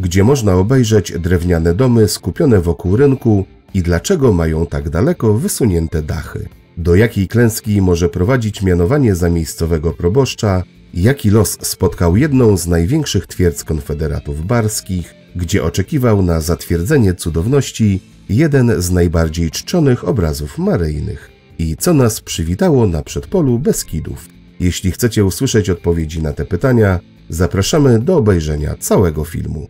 gdzie można obejrzeć drewniane domy skupione wokół rynku i dlaczego mają tak daleko wysunięte dachy. Do jakiej klęski może prowadzić mianowanie za miejscowego proboszcza, jaki los spotkał jedną z największych twierdz konfederatów barskich, gdzie oczekiwał na zatwierdzenie cudowności jeden z najbardziej czczonych obrazów maryjnych i co nas przywitało na przedpolu Beskidów. Jeśli chcecie usłyszeć odpowiedzi na te pytania, zapraszamy do obejrzenia całego filmu.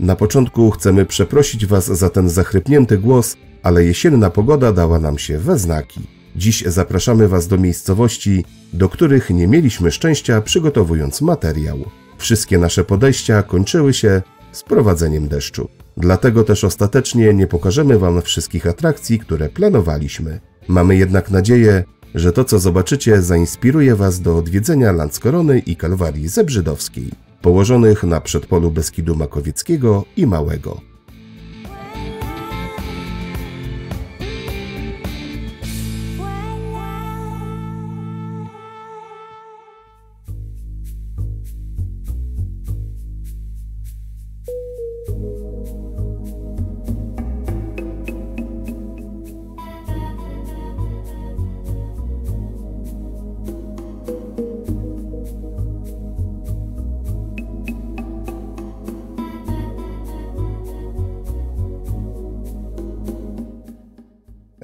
Na początku chcemy przeprosić Was za ten zachrypnięty głos, ale jesienna pogoda dała nam się we znaki. Dziś zapraszamy Was do miejscowości, do których nie mieliśmy szczęścia przygotowując materiał. Wszystkie nasze podejścia kończyły się sprowadzeniem deszczu. Dlatego też ostatecznie nie pokażemy Wam wszystkich atrakcji, które planowaliśmy. Mamy jednak nadzieję, że to co zobaczycie zainspiruje Was do odwiedzenia Landzkorony i Kalwarii Zebrzydowskiej, położonych na przedpolu Beskidu Makowieckiego i Małego.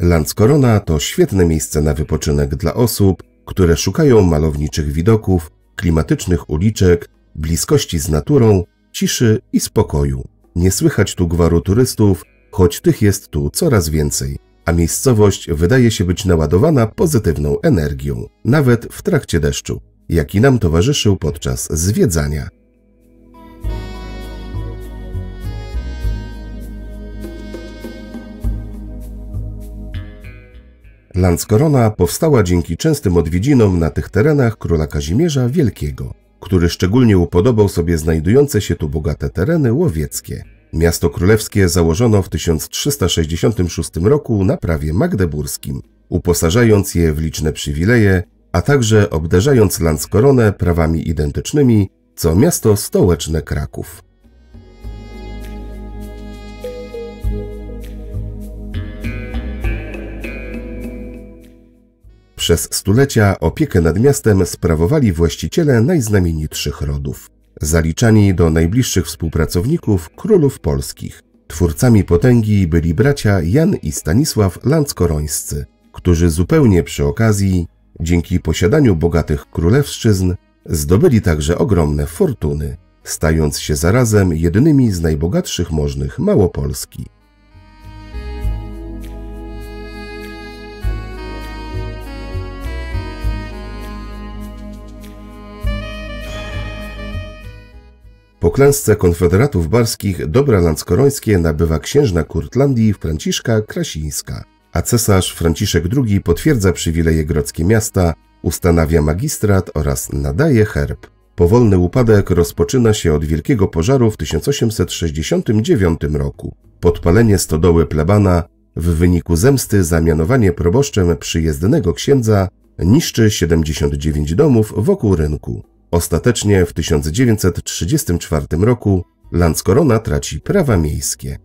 Landzkorona to świetne miejsce na wypoczynek dla osób, które szukają malowniczych widoków, klimatycznych uliczek, bliskości z naturą, ciszy i spokoju. Nie słychać tu gwaru turystów, choć tych jest tu coraz więcej, a miejscowość wydaje się być naładowana pozytywną energią, nawet w trakcie deszczu, jaki nam towarzyszył podczas zwiedzania. Landzkorona powstała dzięki częstym odwiedzinom na tych terenach króla Kazimierza Wielkiego, który szczególnie upodobał sobie znajdujące się tu bogate tereny łowieckie. Miasto królewskie założono w 1366 roku na prawie magdeburskim, uposażając je w liczne przywileje, a także obdarzając Landskoronę prawami identycznymi co miasto stołeczne Kraków. Przez stulecia opiekę nad miastem sprawowali właściciele najznamienitszych rodów, zaliczani do najbliższych współpracowników królów polskich. Twórcami potęgi byli bracia Jan i Stanisław Landskorońscy, którzy zupełnie przy okazji, dzięki posiadaniu bogatych królewszczyzn, zdobyli także ogromne fortuny, stając się zarazem jednymi z najbogatszych możnych Małopolski. Po klęsce konfederatów barskich dobra landskorońskie nabywa księżna Kurtlandii Franciszka Krasińska, a cesarz Franciszek II potwierdza przywileje grodzkie miasta, ustanawia magistrat oraz nadaje herb. Powolny upadek rozpoczyna się od wielkiego pożaru w 1869 roku. Podpalenie stodoły plebana, w wyniku zemsty za mianowanie proboszczem przyjezdnego księdza, niszczy 79 domów wokół rynku. Ostatecznie w 1934 roku Landzkorona traci prawa miejskie.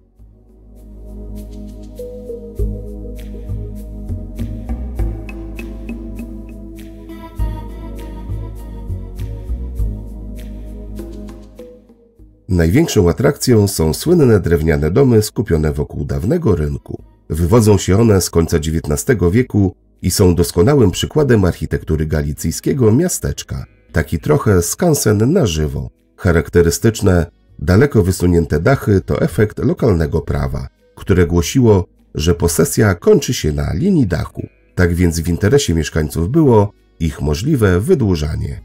Największą atrakcją są słynne drewniane domy skupione wokół dawnego rynku. Wywodzą się one z końca XIX wieku i są doskonałym przykładem architektury galicyjskiego miasteczka. Taki trochę skansen na żywo. Charakterystyczne, daleko wysunięte dachy to efekt lokalnego prawa, które głosiło, że posesja kończy się na linii dachu. Tak więc w interesie mieszkańców było ich możliwe wydłużanie.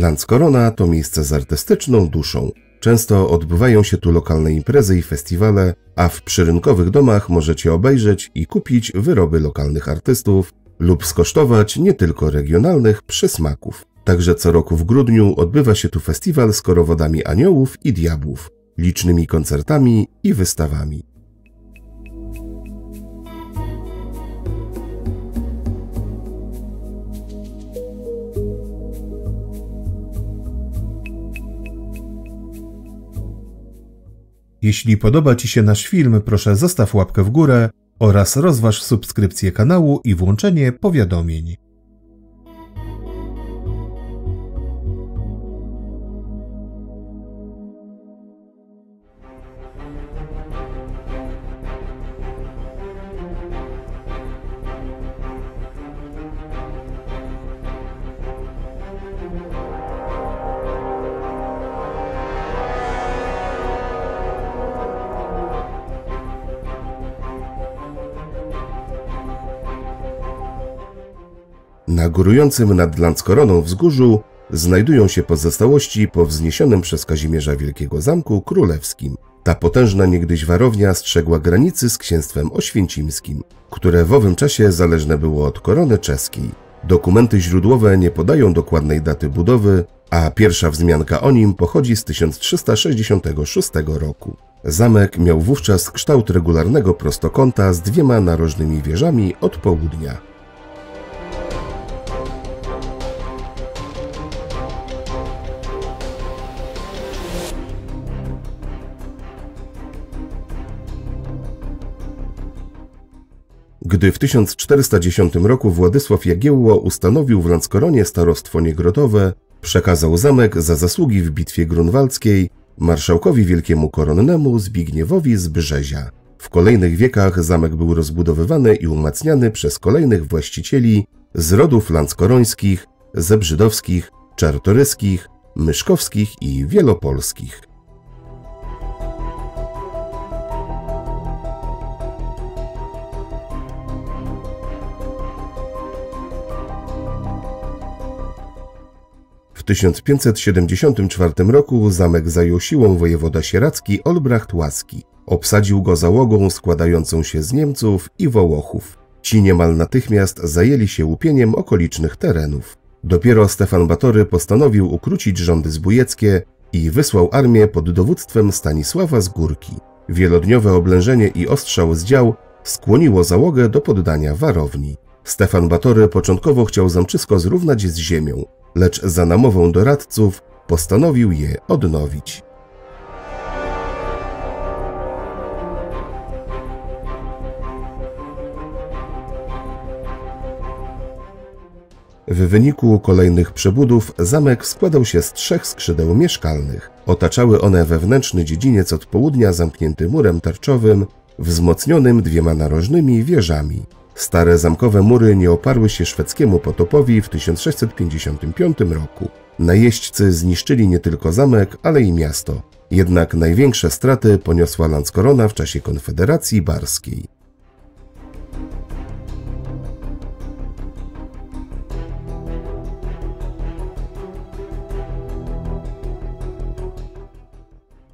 Landskrona to miejsce z artystyczną duszą. Często odbywają się tu lokalne imprezy i festiwale, a w przyrynkowych domach możecie obejrzeć i kupić wyroby lokalnych artystów lub skosztować nie tylko regionalnych przysmaków. Także co roku w grudniu odbywa się tu festiwal z korowodami aniołów i diabłów, licznymi koncertami i wystawami. Jeśli podoba Ci się nasz film, proszę zostaw łapkę w górę oraz rozważ subskrypcję kanału i włączenie powiadomień. Na górującym nad Landskroną wzgórzu znajdują się pozostałości po wzniesionym przez Kazimierza Wielkiego Zamku Królewskim. Ta potężna niegdyś warownia strzegła granicy z księstwem oświęcimskim, które w owym czasie zależne było od korony czeskiej. Dokumenty źródłowe nie podają dokładnej daty budowy, a pierwsza wzmianka o nim pochodzi z 1366 roku. Zamek miał wówczas kształt regularnego prostokąta z 2 narożnymi wieżami od południa. Gdy w 1410 roku Władysław Jagiełło ustanowił w Landskronie starostwo niegrodowe, przekazał zamek za zasługi w bitwie grunwaldzkiej marszałkowi wielkiemu koronnemu Zbigniewowi z Brzezia. W kolejnych wiekach zamek był rozbudowywany i umacniany przez kolejnych właścicieli z rodów landskorońskich, zebrzydowskich, czartoryskich, myszkowskich i wielopolskich. W 1574 roku zamek zajął siłą wojewoda sieradzki Olbracht Łaski. Obsadził go załogą składającą się z Niemców i Wołochów. Ci niemal natychmiast zajęli się łupieniem okolicznych terenów. Dopiero Stefan Batory postanowił ukrócić rządy zbójeckie i wysłał armię pod dowództwem Stanisława z Górki. Wielodniowe oblężenie i ostrzał z dział skłoniło załogę do poddania warowni. Stefan Batory początkowo chciał zamczysko zrównać z ziemią, lecz za namową doradców postanowił je odnowić. W wyniku kolejnych przebudów zamek składał się z 3 skrzydeł mieszkalnych. Otaczały one wewnętrzny dziedziniec od południa zamknięty murem tarczowym, wzmocnionym 2 narożnymi wieżami. Stare zamkowe mury nie oparły się szwedzkiemu potopowi w 1655 roku. Najeźdźcy zniszczyli nie tylko zamek, ale i miasto. Jednak największe straty poniosła Landskrona w czasie Konfederacji Barskiej.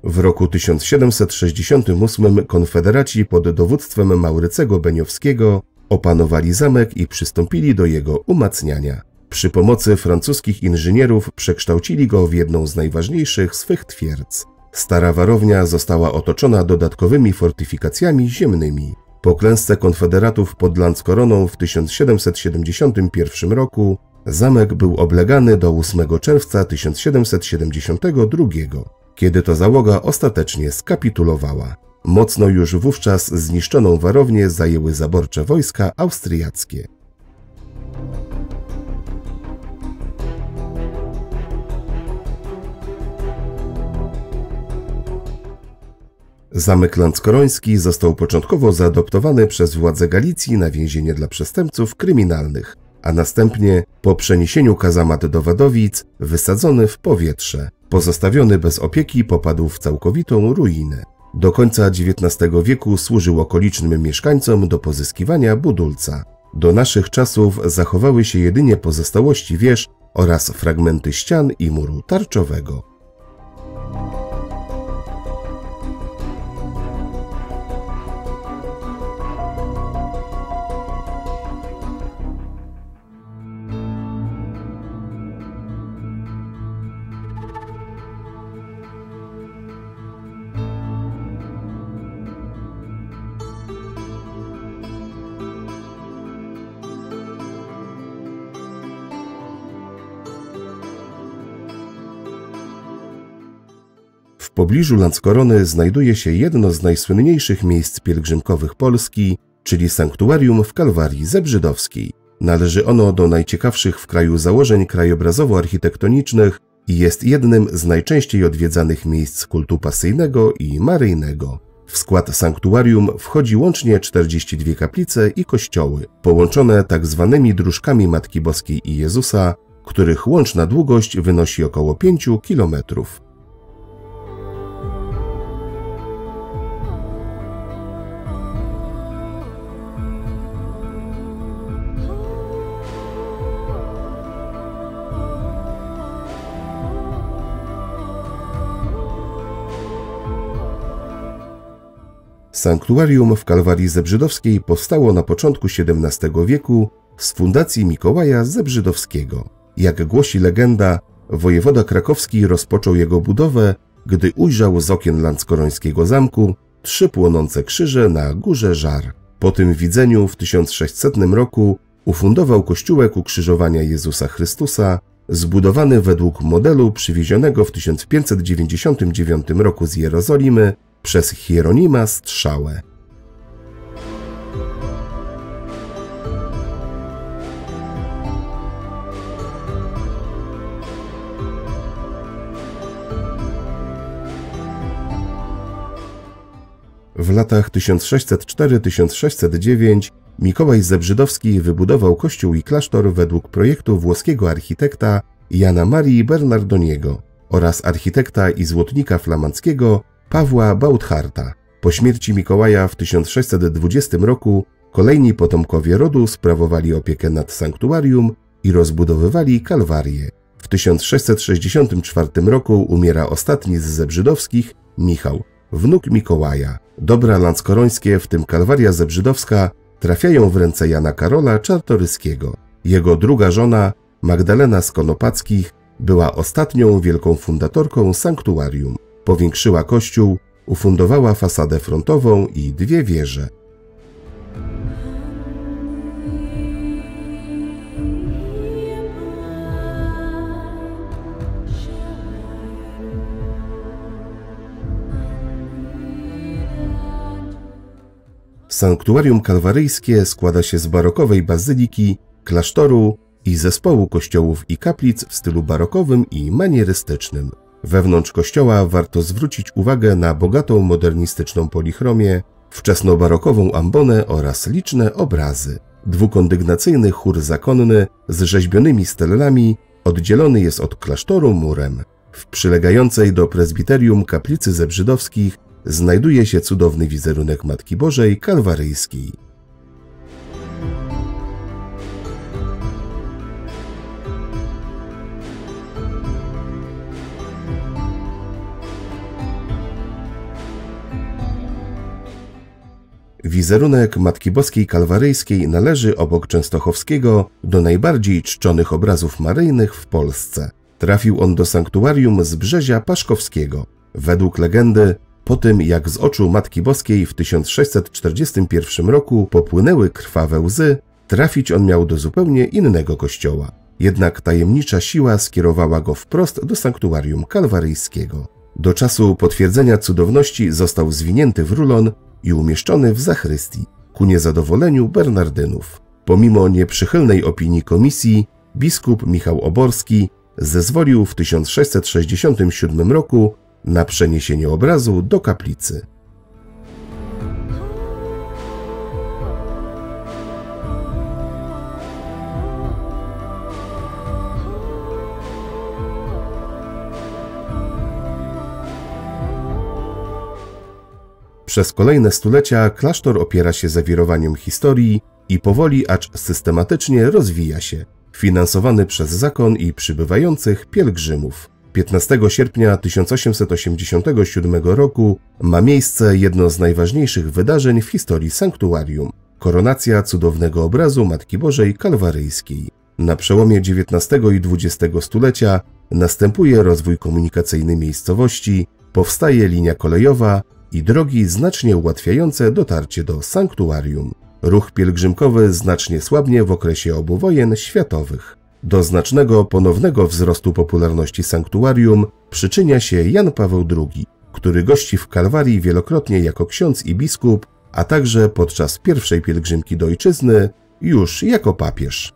W roku 1768 konfederaci pod dowództwem Maurycego Beniowskiego opanowali zamek i przystąpili do jego umacniania. Przy pomocy francuskich inżynierów przekształcili go w jedną z najważniejszych swych twierdz. Stara warownia została otoczona dodatkowymi fortyfikacjami ziemnymi. Po klęsce konfederatów pod Landskroną w 1771 roku zamek był oblegany do 8 czerwca 1772, kiedy to załoga ostatecznie skapitulowała. Mocno już wówczas zniszczoną warownię zajęły zaborcze wojska austriackie. Zamek landskoroński został początkowo zaadoptowany przez władze Galicji na więzienie dla przestępców kryminalnych, a następnie po przeniesieniu kazamat do Wadowic wysadzony w powietrze. Pozostawiony bez opieki popadł w całkowitą ruinę. Do końca XIX wieku służył okolicznym mieszkańcom do pozyskiwania budulca. Do naszych czasów zachowały się jedynie pozostałości wież oraz fragmenty ścian i muru tarczowego. W pobliżu Landskrony znajduje się jedno z najsłynniejszych miejsc pielgrzymkowych Polski, czyli sanktuarium w Kalwarii Zebrzydowskiej. Należy ono do najciekawszych w kraju założeń krajobrazowo-architektonicznych i jest jednym z najczęściej odwiedzanych miejsc kultu pasyjnego i maryjnego. W skład sanktuarium wchodzi łącznie 42 kaplice i kościoły, połączone tak zwanymi dróżkami Matki Boskiej i Jezusa, których łączna długość wynosi około 5 kilometrów. Sanktuarium w Kalwarii Zebrzydowskiej powstało na początku XVII wieku z fundacji Mikołaja Zebrzydowskiego. Jak głosi legenda, wojewoda krakowski rozpoczął jego budowę, gdy ujrzał z okien landskorońskiego zamku 3 płonące krzyże na górze Żar. Po tym widzeniu w 1600 roku ufundował kościółek Ukrzyżowania Jezusa Chrystusa, zbudowany według modelu przywiezionego w 1599 roku z Jerozolimy przez Hieronima Strzałę. W latach 1604–1609 Mikołaj Zebrzydowski wybudował kościół i klasztor według projektu włoskiego architekta Jana Marii Bernardoniego oraz architekta i złotnika flamandzkiego Pawła Bautharta. Po śmierci Mikołaja w 1620 roku kolejni potomkowie rodu sprawowali opiekę nad sanktuarium i rozbudowywali kalwarię. W 1664 roku umiera ostatni z Zebrzydowskich, Michał, wnuk Mikołaja. Dobra landskorońskie, w tym Kalwaria Zebrzydowska, trafiają w ręce Jana Karola Czartoryskiego. Jego druga żona, Magdalena z Konopackich, była ostatnią wielką fundatorką sanktuarium. Powiększyła kościół, ufundowała fasadę frontową i 2 wieże. Sanktuarium kalwaryjskie składa się z barokowej bazyliki, klasztoru i zespołu kościołów i kaplic w stylu barokowym i manierystycznym. Wewnątrz kościoła warto zwrócić uwagę na bogatą modernistyczną polichromię, wczesnobarokową ambonę oraz liczne obrazy. Dwukondygnacyjny chór zakonny z rzeźbionymi stellami oddzielony jest od klasztoru murem. W przylegającej do prezbiterium kaplicy Zebrzydowskich znajduje się cudowny wizerunek Matki Bożej Kalwaryjskiej. Wizerunek Matki Boskiej Kalwaryjskiej należy obok częstochowskiego do najbardziej czczonych obrazów maryjnych w Polsce. Trafił on do sanktuarium z Brzezia Paszkowskiego. Według legendy, po tym jak z oczu Matki Boskiej w 1641 roku popłynęły krwawe łzy, trafić on miał do zupełnie innego kościoła. Jednak tajemnicza siła skierowała go wprost do sanktuarium kalwaryjskiego. Do czasu potwierdzenia cudowności został zwinięty w rulon i umieszczony w zachrystii, ku niezadowoleniu Bernardynów. Pomimo nieprzychylnej opinii komisji, biskup Michał Oborski zezwolił w 1667 roku na przeniesienie obrazu do kaplicy. Przez kolejne stulecia klasztor opiera się zawirowaniom historii i powoli, acz systematycznie rozwija się. W finansowany przez zakon i przybywających pielgrzymów. 15 sierpnia 1887 roku ma miejsce jedno z najważniejszych wydarzeń w historii sanktuarium – koronacja cudownego obrazu Matki Bożej Kalwaryjskiej. Na przełomie XIX i XX stulecia następuje rozwój komunikacyjny miejscowości, powstaje linia kolejowa i drogi znacznie ułatwiające dotarcie do sanktuarium. Ruch pielgrzymkowy znacznie słabnie w okresie obu wojen światowych. Do znacznego ponownego wzrostu popularności sanktuarium przyczynia się Jan Paweł II, który gości w Kalwarii wielokrotnie jako ksiądz i biskup, a także podczas pierwszej pielgrzymki do ojczyzny już jako papież.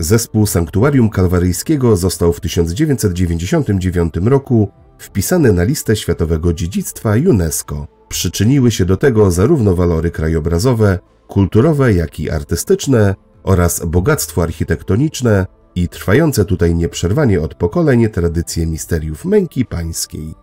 Zespół Sanktuarium Kalwaryjskiego został w 1999 roku wpisany na listę Światowego Dziedzictwa UNESCO. Przyczyniły się do tego zarówno walory krajobrazowe, kulturowe, jak i artystyczne oraz bogactwo architektoniczne i trwające tutaj nieprzerwanie od pokoleń tradycje misteriów męki pańskiej.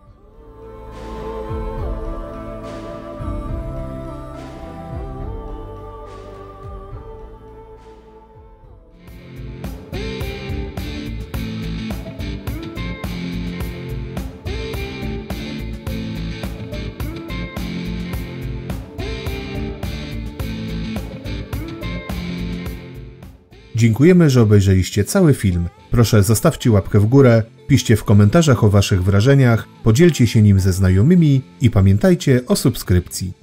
Dziękujemy, że obejrzeliście cały film. Proszę zostawcie łapkę w górę, piszcie w komentarzach o waszych wrażeniach, podzielcie się nim ze znajomymi i pamiętajcie o subskrypcji.